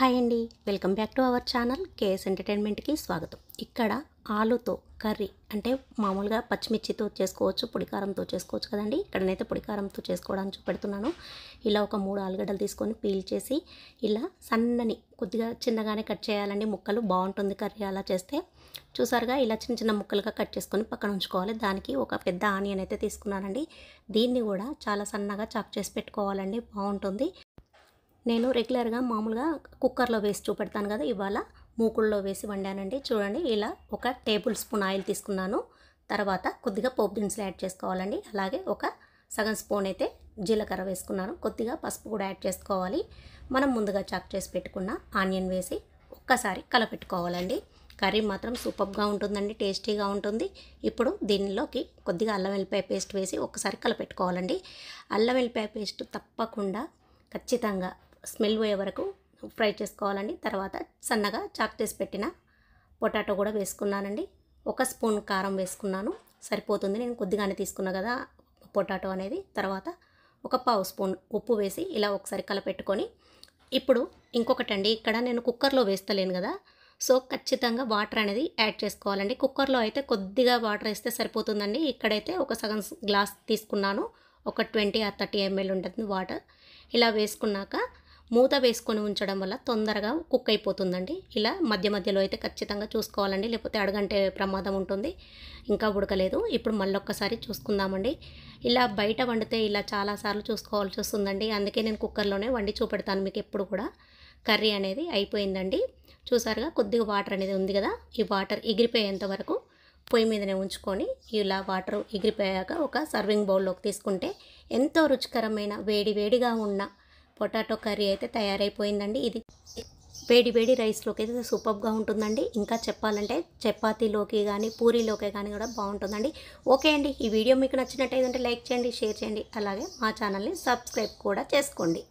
Hi అండి, welcome back to our channel KS ఎంటర్టైన్మెంట్కి స్వాగతం. ఇక్కడ ఆలుతో కర్రీ అంటే మామూలుగా పచ్చిమిర్చితో చేసుకోవచ్చు, పొడికారంతో చేసుకోవచ్చు కదండి. ఇక్కడనైతే పొడికారంతో చేసుకోవడానికి చూపెడుతున్నాను. ఇలా ఒక 3 ఆలుగడ్డలు తీసుకొని పీల్ చేసి ఇలా సన్నని కొద్దిగా చిన్నగానే కట్ చేయాలండి. ముక్కలు బాగుంటుంది కర్రీ అలా చేస్తే. చూసారుగా ఇలా చిన్న చిన్న ముక్కలుగా కట్ చేసుకొని పక్కన ఉంచుకోవాలి. దానికి ఒక పెద్ద ఆనియన్ అయితే తీసుకున్నానండి. దీన్ని కూడా చాలా సన్నగా చాప్ చేసి పెట్టుకోవాలండి, బాగుంటుంది. నేను రెగ్యులర్గా మామూలుగా కుక్కర్లో వేసి చూపెడతాను కదా, ఇవాళ మూకుల్లో వేసి వండానండి. చూడండి, ఇలా 1 టేబుల్ స్పూన్ ఆయిల్ తీసుకున్నాను. తర్వాత కొద్దిగా పోపు దినుసులు యాడ్ చేసుకోవాలండి. అలాగే ఒక సగం స్పూన్ అయితే జీలకర్ర వేసుకున్నాను. కొద్దిగా పసుపు కూడా యాడ్ చేసుకోవాలి. మనం ముందుగా చాప్ చేసి పెట్టుకున్న ఆనియన్ వేసి ఒక్కసారి కలపెట్టుకోవాలండి. కర్రీ మాత్రం సూపర్గా ఉంటుందండి, టేస్టీగా ఉంటుంది. ఇప్పుడు దీనిలోకి కొద్దిగా అల్లం వెల్లిపాయ పేస్ట్ వేసి ఒక్కసారి కలపెట్టుకోవాలండి. అల్లం వెల్లిపాయ పేస్ట్ తప్పకుండా ఖచ్చితంగా స్మెల్ పోయే వరకు ఫ్రై చేసుకోవాలండి. తర్వాత సన్నగా చాక్ చేసి పెట్టిన పొటాటో కూడా వేసుకున్నానండి. 1 స్పూన్ కారం వేసుకున్నాను, సరిపోతుంది. నేను కొద్దిగానే తీసుకున్నా కదా పొటాటో అనేది. తర్వాత 1/2 స్పూన్ ఉప్పు వేసి ఇలా ఒకసారి కలపెట్టుకొని, ఇప్పుడు ఇంకొకటండి, ఇక్కడ నేను కుక్కర్లో వేస్తలేను కదా, సో ఖచ్చితంగా వాటర్ అనేది యాడ్ చేసుకోవాలండి. కుక్కర్లో అయితే కొద్దిగా వాటర్ వేస్తే సరిపోతుందండి. ఇక్కడైతే ఒక సగం గ్లాస్ తీసుకున్నాను. ఒక 20 or 30 ml ఉంటుంది వాటర్. ఇలా వేసుకున్నాక మూత వేసుకొని ఉంచడం వల్ల తొందరగా కుక్ అయిపోతుందండి. ఇలా మధ్య మధ్యలో అయితే ఖచ్చితంగా చూసుకోవాలండి, లేకపోతే అడుగంటే ప్రమాదం ఉంటుంది. ఇంకా ఉడకలేదు. ఇప్పుడు మళ్ళొక్కసారి చూసుకుందామండి. ఇలా బయట వండితే ఇలా చాలాసార్లు చూసుకోవాల్సి వస్తుందండి. అందుకే నేను కుక్కర్లోనే వండి చూపెడతాను మీకు ఎప్పుడు కూడా. కర్రీ అనేది అయిపోయిందండి. చూసారుగా కొద్దిగా వాటర్ అనేది ఉంది కదా, ఈ వాటర్ ఎగిరిపోయేంత వరకు పొయ్యి మీదనే ఉంచుకొని ఇలా వాటర్ ఎగిరిపోయాక ఒక సర్వింగ్ బౌల్లోకి తీసుకుంటే ఎంతో రుచికరమైన వేడి వేడిగా ఉన్న పొటాటో కర్రీ అయితే తయారైపోయిందండి. ఇది వేడి వేడి రైస్లోకి అయితే సూపర్గా ఉంటుందండి. ఇంకా చెప్పాలంటే చపాతీలోకి కానీ పూరీలోకి కానీ కూడా బాగుంటుందండి. ఓకే అండి, ఈ వీడియో మీకు నచ్చినట్టయితే లైక్ చేయండి, షేర్ చేయండి. అలాగే మా ఛానల్ని సబ్స్క్రైబ్ కూడా చేసుకోండి.